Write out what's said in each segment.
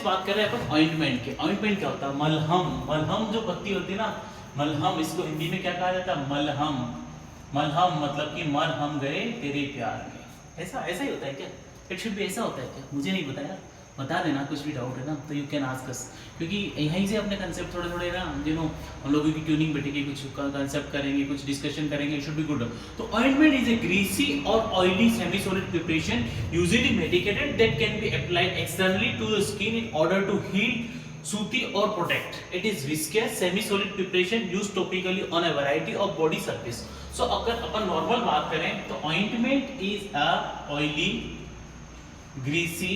Next बात कर रहे हैं अपन ऑइंटमेंट के। ऑइंटमेंट क्या होता है? मलहम। मलहम जो पत्ती होती है ना, मलहम, इसको हिंदी में क्या कहा जाता है? मलहम। मलहम मतलब कि मर हम गए तेरे प्यार में। ऐसा ऐसा ही होता है क्या? इट शुड भी ऐसा होता है क्या? मुझे नहीं पता यार, बता देना कुछ भी डाउट है ना तो यू कैन आस्क अस, क्योंकि यहीं से अपने कंसेप्ट थोड़े थोड़े ना हम लोगों की ट्यूनिंग बैठेगी, कुछ कंसेप्ट करेंगे, कुछ डिस्कशन करेंगे, इट शुड बी गुड। तो ऑइंटमेंट इज ए ग्रीसी और oily semi solid preparation usually medicated that can be applied externally to the skin in order to heal, soothe और protect. It is viscous semi solid preparation used topically on a variety of body surface. So अगर अपन normal बात करें तो ointment is a oily, greasy,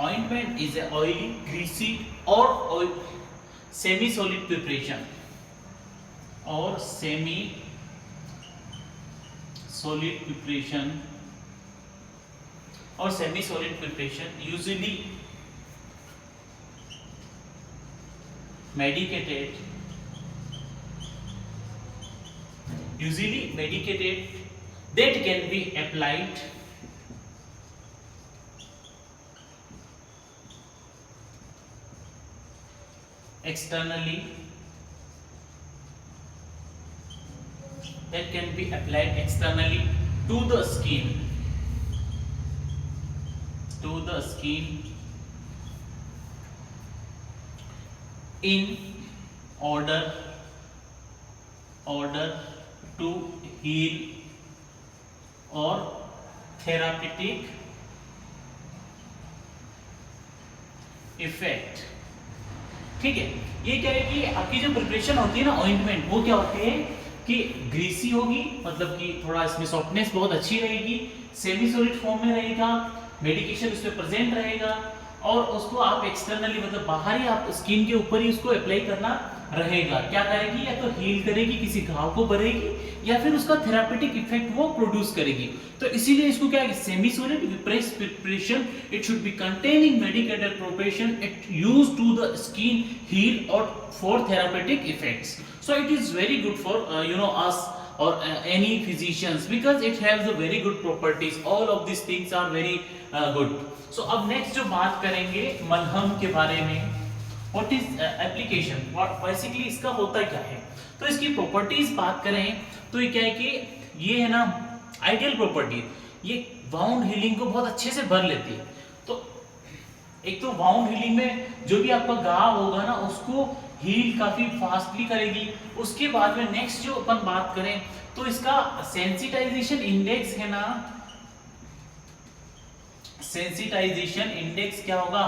ointment is a oily, greasy or semi solid preparation or semi solid preparation or semi solid preparation usually medicated that can be applied externally, that can be applied externally to the skin in order to heal or therapeutic effect। ठीक है, ये क्या है कि आपकी जो preparation होती है ना ऑइंटमेंट, वो क्या होती है कि ग्रीसी होगी, मतलब कि थोड़ा इसमें सॉफ्टनेस बहुत अच्छी रहेगी, सेमी सॉलिड फॉर्म में रहेगा, मेडिकेशन उसमें प्रेजेंट रहेगा, और उसको आप एक्सटर्नली मतलब बाहर ही आप स्किन के ऊपर ही उसको अप्लाई करना रहेगा। क्या करेगी? या तो हील करेगी, किसी घाव को भरेगी, या फिर उसका थेरापेटिक इफेक्ट वो प्रोड्यूस करेगी। तो इसीलिए इसको क्या है, semi solid preparation, it should be containing medicated preparation, it used to the skin heal और for therapeutic effects. So it is very good for us or any physicians because it has a very good properties. All of these things are very good. So अब next जो बात करेंगे मलहम के बारे में, what is application, what basically इसका होता क्या है। तो इसकी प्रॉपर्टीज बात करें तो ये क्या है कि ये है ना आइडियल प्रॉपर्टी, ये वाउंड हीलिंग को बहुत अच्छे से भर लेती है। तो एक तो वाउंड हीलिंग में जो भी आपका घाव होगा ना उसको हील काफी फास्टली करेगी। उसके बाद में नेक्स्ट जो अपन बात करें तो इसका सेंसिटाइजेशन इंडेक्स है ना, सेंसिटाइजेशन इंडेक्स क्या होगा,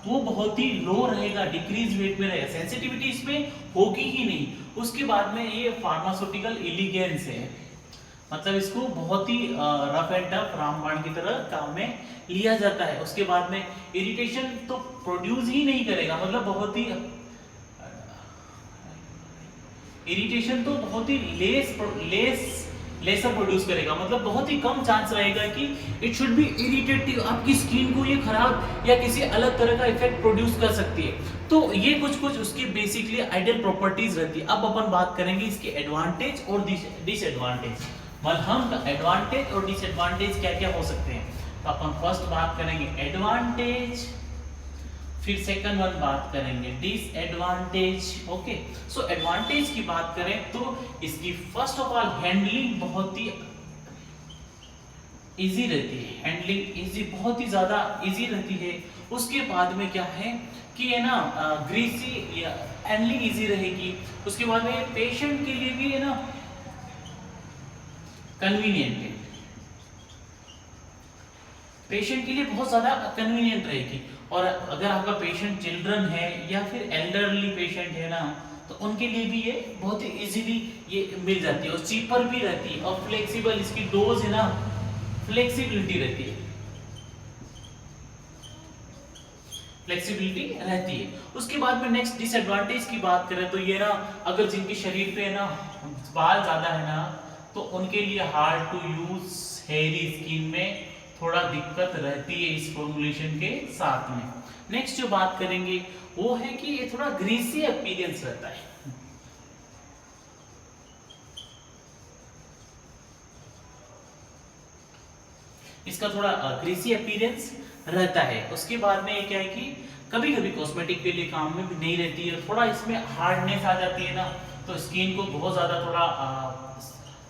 वो बहुत ही लो रहेगा, डिक्रीज रेट में रहेगा, सेंसिटिविटी इसमें होगी ही नहीं। उसके बाद में ये फार्मास्यूटिकल एलिगेंस है, मतलब इसको बहुत ही रफ एंड टफ रामबाण की तरह काम में लिया जाता है। उसके बाद में इरिटेशन तो प्रोड्यूस ही नहीं करेगा, मतलब बहुत ही इरिटेशन तो बहुत ही लेसर प्रोड्यूस करेगा, मतलब बहुत ही कम चांस रहेगा कि इट शुड बी इरिटेटिव, आपकी स्किन को ये खराब या किसी अलग तरह का इफेक्ट प्रोड्यूस कर सकती है। तो ये कुछ उसकी बेसिकली आइडियल प्रॉपर्टीज रहती है। अब अपन बात करेंगे इसके एडवांटेज और डिसएडवांटेज। मलहम का एडवांटेज और डिसएडवांटेज क्या क्या हो सकते हैं। तो अपन फर्स्ट बात करेंगे एडवांटेज, फिर सेकंड वन बात करेंगे डिसएडवांटेज। ओके, सो एडवांटेज की बात करें तो इसकी फर्स्ट ऑफ ऑल हैंडलिंग बहुत ही इजी रहती है, हैंडलिंग इजी, बहुत ही ज्यादा इजी रहती है। उसके बाद में क्या है कि है ना ग्रीसी हैंडलिंग इजी रहेगी। उसके बाद में पेशेंट के लिए भी है ना कन्वीनियंट है, पेशेंट के लिए बहुत ज्यादा कन्वीनियंट रहेगी। और अगर आपका पेशेंट चिल्ड्रन है या फिर एल्डरली पेशेंट है ना तो उनके लिए भी ये बहुत ही इजीली ये मिल जाती है, और चीपर भी रहती है, और फ्लेक्सिबल, इसकी डोज है ना फ्लेक्सिबिलिटी रहती है, फ्लेक्सिबिलिटी रहती है। उसके बाद में नेक्स्ट डिसएडवांटेज की बात करें तो ये ना अगर जिनके शरीर पे है ना बाल ज्यादा है ना तो उनके लिए hard to use hairy skin में थोड़ा दिक्कत रहती है इस फॉर्मुलेशन के साथ में। नेक्स्ट जो बात करेंगे वो है कि ये थोड़ा ग्रीसी अपीयरेंस रहता है। इसका थोड़ा ग्रीसी अपीयरेंस रहता है। उसके बाद में ये क्या है कि कभी कभी कॉस्मेटिक के लिए काम में भी नहीं रहती है, थोड़ा इसमें हार्डनेस आ जाती है ना, तो स्किन को बहुत ज़्यादा थोड़ा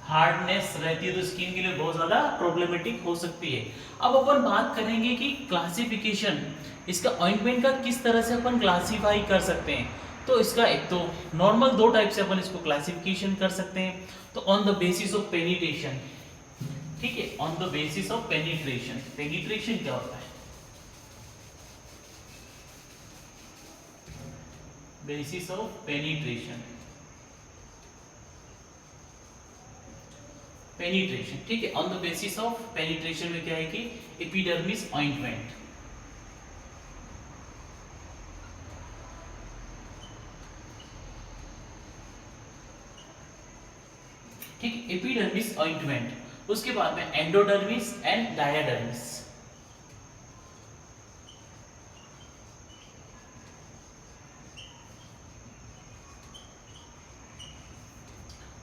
हार्डनेस रहती है, तो स्किन के लिए बहुत ज़्यादा प्रॉब्लमेटिक हो सकती है। अब अपन बात करेंगे कि क्लासिफिकेशन, इसका ऑइंटमेंट का किस तरह से अपन क्लासीफाई कर सकते हैं। तो इसका एक तो नॉर्मल दो टाइप से अपन इसको क्लासिफिकेशन कर सकते हैं। तो on the basis of penetration, ठीक है, on the basis of penetration. Penetration क्या होता है? बेसिस ऑफ पेनिट्रेशन, पेनिट्रेशन, ठीक है। On the basis of penetration में क्या है कि एपिडर्मिस ऑइंटमेंट, ठीक, एपिडर्मिस ऑइंटमेंट। उसके बाद में endodermis and diadermis.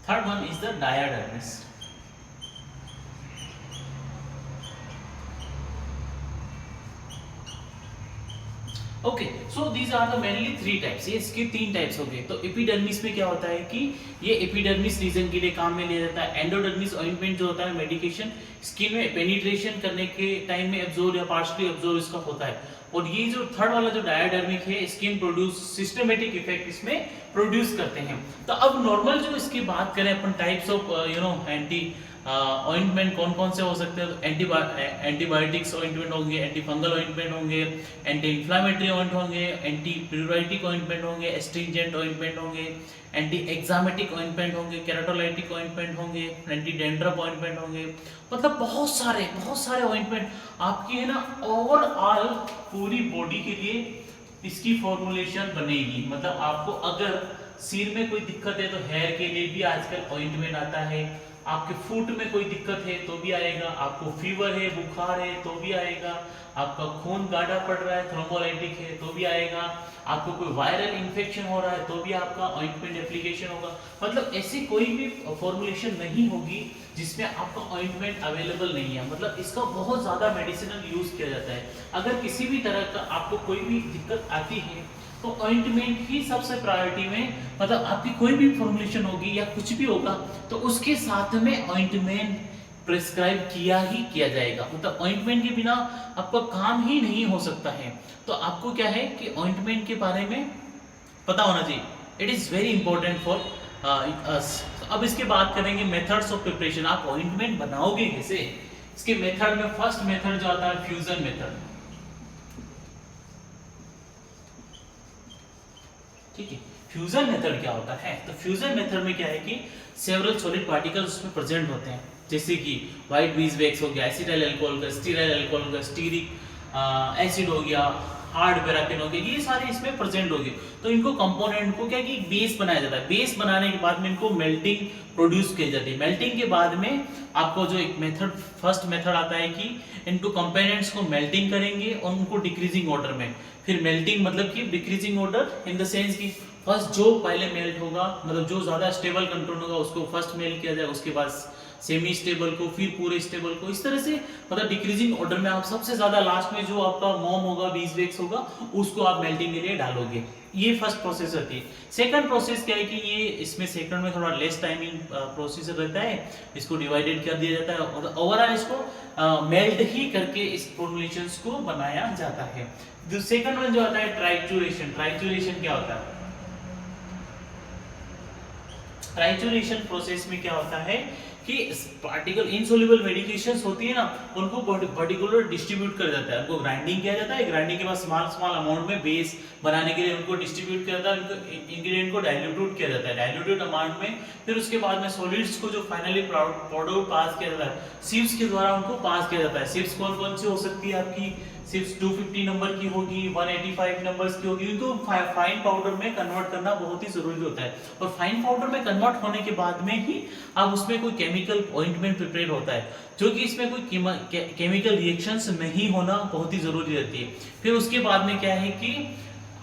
Third one is the diadermis. Okay, so these are the mainly three types. ये इसके तीन टाइप्स हो गए। तो एपिडर्मिस में क्या होता है कि ये एपिडर्मिस रीजन के लिए काम में लिया जाता है। एंडोडर्मिस ऑइंटमेंट जो होता है मेडिकेशन स्किन में पेनिट्रेशन करने के टाइम में एब्जॉर्ब या पार्शियली एब्जॉर्ब इसका होता है। और ये जो थर्ड वाला जो डायाडर्मिक है, स्किन प्रोड्यूस सिस्टमेटिक इफेक्ट इसमें प्रोड्यूस करते हैं। तो अब नॉर्मल जो इसकी बात करें अपन टाइप्स ऑफ एंटी ऑइंटमेंट कौन कौन से हो सकते हैं, तो एंटीबायोटिक्स ऑइंटमेंट होंगे, एंटी फंगल ऑइंटमेंट होंगे, एंटी इंफ्लेमेटरी ऑइंट होंगे, एंटी प्यूराइटिक ऑइंटमेंट होंगे, एस्ट्रिंजेंट ऑइंटमेंट होंगे, एंटी एक्जामेटिक ऑइंटमेंट होंगे, केराटोलाइटिक ऑइंटमेंट होंगे, एंटी डेंड्रफ ऑइंटमेंट होंगे। मतलब बहुत सारे ऑइंटमेंट आपकी है ना, ओवरऑल पूरी बॉडी के लिए इसकी फॉर्मुलेशन बनेगी। मतलब आपको अगर सिर में कोई दिक्कत है तो हेयर के लिए भी आजकल ऑइंटमेंट आता है, आपके फुट में कोई दिक्कत है तो भी आएगा, आपको फीवर है, बुखार है तो भी आएगा, आपका खून गाढ़ा पड़ रहा है, थ्रोम्बोलाइटिक है तो भी आएगा, आपको कोई वायरल इन्फेक्शन हो रहा है तो भी आपका ऑइंटमेंट एप्लीकेशन होगा। मतलब ऐसी कोई भी फॉर्मुलेशन नहीं होगी जिसमें आपका ऑइंटमेंट अवेलेबल नहीं है। मतलब इसका बहुत ज़्यादा मेडिसिनल यूज किया जाता है। अगर किसी भी तरह का आपको कोई भी दिक्कत आती है तो ऑइंटमेंट ही सबसे प्रायोरिटी में, मतलब आपकी कोई भी फॉर्मुलेशन होगी या कुछ भी होगा तो उसके साथ में ऑइंटमेंट प्रिस्क्राइब किया जाएगा। मतलब ऑइंटमेंट के बिना आपका काम ही नहीं हो सकता है। तो आपको क्या है कि ऑइंटमेंट के बारे में पता होना चाहिए। It is very important for us. अब इसके बात करेंगे मेथड्स ऑफ प्रिपरेशन। आप ऑइंटमेंट बनाओगे कैसे, इसके मेथड में फर्स्ट मेथड जो आता है फ्यूजन मेथड, ठीक है। फ्यूजन मेथड क्या होता है, तो फ्यूजन मेथड में क्या है कि सेवरल सॉलिड पार्टिकल्स उसमें प्रेजेंट होते हैं, जैसे कि व्हाइट बीजवैक्स हो गया, एसिटाइल अल्कोहल का, स्टीराइल अल्कोहल का, स्टीरिक एसिड हो गया, हार्ड पैराफिन हो गया, ये सारे इसमें प्रेजेंट हो गए। तो इनको कंपोनेंट को क्या कि बेस बनाया जाता है। बेस बनाने के बाद में इनको मेल्टिंग प्रोड्यूस की जाती है। मेल्टिंग के बाद में आपको जो एक मेथड, फर्स्ट मेथड आता है कि इनको कंपोनेंट्स को मेल्टिंग करेंगे और उनको डिक्रीजिंग ऑर्डर में, फिर मेल्टिंग मतलब कि decreasing order in the sense कि फर्स्ट जो पहले मेल्ट होगा, मतलब जो ज्यादा स्टेबल कंट्रोल होगा उसको फर्स्ट मेल्ट किया जाए, उसके बाद सेमी स्टेबल को, फिर पूरे स्टेबल को, इस तरह से मतलब डिक्रीजिंग ऑर्डर में आप सबसे ज्यादा लास्ट में जो आपका मोम होगा, बीजवैक्स होगा, उसको आप मेल्टिंग के लिए डालोगे। ये फर्स्ट प्रोसेस होती है। सेकंड प्रोसेस क्या है कि ये इसमें सेकंड में थोड़ा लेस टाइमिंग प्रोसेस रहता है, इसको डिवाइडेड कर दिया जाता है और ओवरऑल इसको मेल्ट ही करके इस फॉर्मुलेशंस को बनाया जाता है। जो सेकंड वन जो आता है ट्राइचुरेशन। ट्राइचुरेशन क्या होता है, ट्राइचुरेशन प्रोसेस में क्या होता है कि पार्टिकल इनसोल्युबल मेडिकेशंस होती है ना, उनको पर्टिकुलर डिस्ट्रीब्यूट कर जाता है, उनको ग्राइंडिंग किया जाता है, ग्राइंडिंग के बाद स्मॉल अमाउंट में बेस बनाने के लिए उनको डिस्ट्रीब्यूट किया जाता है, उनको इंग्रेडिएंट को डाइल्यूट किया जाता है, डाइल्यूटेड अमाउंट में। फिर उसके बाद में सॉलिड्स को जो फाइनली प्रोडक्ट पास किया जाता है, सिप्स के द्वारा उनको पास किया जाता है। सिप्स कौन कौन सी हो सकती है आपकी, सिर्फ 250 नंबर की होगी, 185 नंबर्स की होगी, इनको फाइन पाउडर में कन्वर्ट करना बहुत ही जरूरी होता है। और फाइन पाउडर में कन्वर्ट होने के बाद में ही अब उसमें कोई केमिकल ऑइंटमेंट प्रिपेयर होता है, जो कि इसमें कोई केमिकल रिएक्शंस नहीं होना बहुत ही जरूरी रहती है। फिर उसके बाद में क्या है कि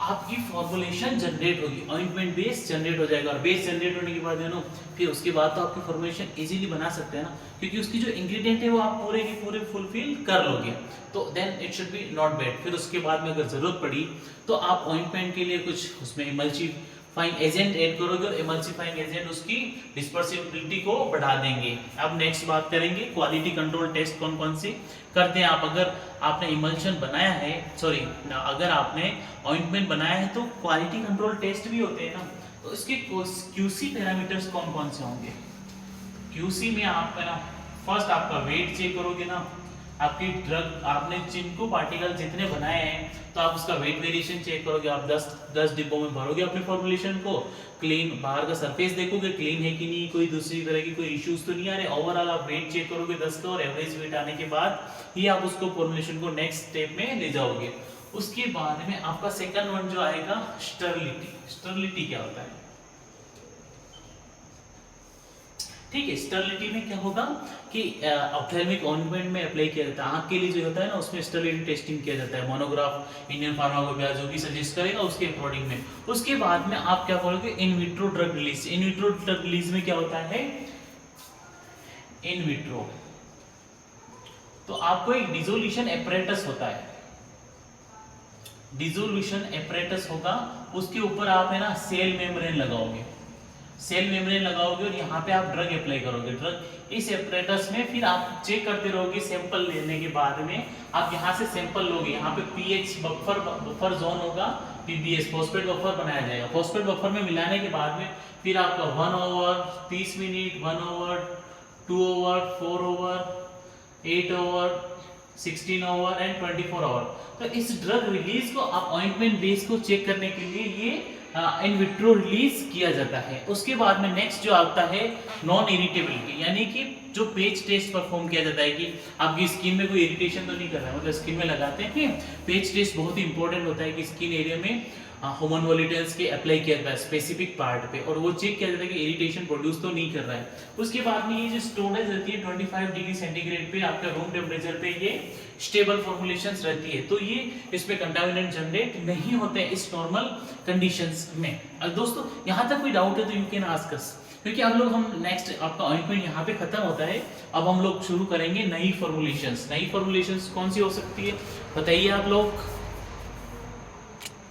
आपकी फॉर्मुलेशन जनरेट होगी, ऑइंटमेंट बेस जनरेट हो जाएगा, और बेस जनरेट होने के बाद फिर उसके बाद तो आपकी फॉर्मुलेशन इजीली बना सकते हैं ना, क्योंकि उसकी जो इंग्रेडिएंट है वो आप पूरे के पूरे फुलफिल कर लोगे, तो then it should be not bad. फिर उसके बाद में अगर जरूरत पड़ी तो आप ऑइंटमेंट के लिए कुछ उसमें इमल्सिफाइंग एजेंट ऐड करोगे, और इमल्सिफाइंग एजेंट उसकी डिस्पर्सिबिलिटी को बढ़ा देंगे। अब नेक्स्ट बात करेंगे क्वालिटी कंट्रोल टेस्ट कौन कौन से करते हैं आप। अगर आपने इमल्शन बनाया है, सॉरी अगर आपने ऑइंटमेंट बनाया है तो क्वालिटी कंट्रोल टेस्ट भी होते हैं ना, तो इसके क्यूसी पैरामीटर्स कौन कौन से होंगे। क्यूसी में आप है ना फर्स्ट आपका वेट चेक करोगे ना, आपकी ड्रग आपने चिंको पार्टिकल जितने बनाए हैं तो आप उसका वेट वेरिएशन चेक करोगे। आप 10 डिब्बों में भरोगे अपनी फॉर्मुलेशन को, क्लीन बाहर का सरफेस देखोगे क्लीन है कि नहीं, कोई दूसरी तरह की कोई इश्यूज तो नहीं आ रहे। ओवरऑल आप वेट चेक करोगे 10 का, और एवरेज वेट आने के बाद ही आप उसको फॉर्मुलेशन को नेक्स्ट स्टेप में ले जाओगे। उसके बाद में आपका सेकंड वन जो आएगा स्टरलिटी। स्टरलिटी क्या होता है, ठीक है। स्टरलिटी में क्या होगा कि ऑप्थेल्मिक ऑइंटमेंट में अप्लाई किया जाता है, आंख के लिए जो होता है ना उसमें स्टरलिटी टेस्टिंग किया जाता है। मोनोग्राफ इंडियन फार्माकोपिया जो भी सजेस्ट करेगा उसके अकॉर्डिंग में। उसके बाद में आप क्या करोगे in vitro drug release. In vitro drug release में क्या होता है, इन विट्रो तो आपको एक डिसोल्यूशन एपरेटस होता है, डिसोल्यूशन एपरेटस होगा, उसके ऊपर आप है ना सेल मेम्ब्रेन लगाओगे, सेल मेम्ब्रेन लगाओगे और यहाँ पे आप ड्रग अप्लाई करोगे। ड्रग इस एपरेटस में फिर आप चेक करते रहोगे। सैंपल लेने के बाद में आप यहाँ से सैंपल लोगे, यहाँ पे पीएच बफर जोन होगा, पीबीएस फॉस्फेट बफर बनाया जाएगा। फॉस्फेट बफर में मिलाने के बाद में फिर आपका 1 over 30 minute, 1 over 2 over 4 over 8 over 16 over and 24 over. तो इस ड्रग रिलीज को आप ऑइंटमेंट बेस को चेक करने के लिए ये इन विट्रो रिलीज किया जाता है। उसके बाद में नेक्स्ट जो आता है नॉन इरिटेबिलिटी, यानी कि जो पेच टेस्ट परफॉर्म किया जाता है कि आपकी स्किन में कोई इरिटेशन तो नहीं कर रहा है, मतलब स्किन में लगाते हैं। पेच टेस्ट बहुत ही इंपॉर्टेंट होता है कि स्किन एरिया में ह्यूमन वॉलिटेंस के अप्लाई किया जाता है स्पेसिफिक पार्ट पे, और वो चेक किया जाता है कि इरिटेशन प्रोड्यूस तो नहीं कर रहा है। उसके बाद में ये जो स्टोरेज रहती है 25 डिग्री सेंटीग्रेड पे आपका रूम टेम्परेचर पे ये स्टेबल फॉर्मुलेशंस रहती है, तो ये इसमें कंटामिनेंट जनरेट नहीं होते हैं इस नॉर्मल कंडीशंस में। अब दोस्तों यहाँ तक कोई डाउट है तो यू कैन आस्क अस, क्योंकि अब लोग हम नेक्स्ट आपका ऑइंटमेंट यहाँ पे खत्म होता है, अब हम लोग शुरू करेंगे नई फॉर्मुलेशंस। नई फॉर्मुलेशंस कौन सी हो सकती है बताइए आप लोग।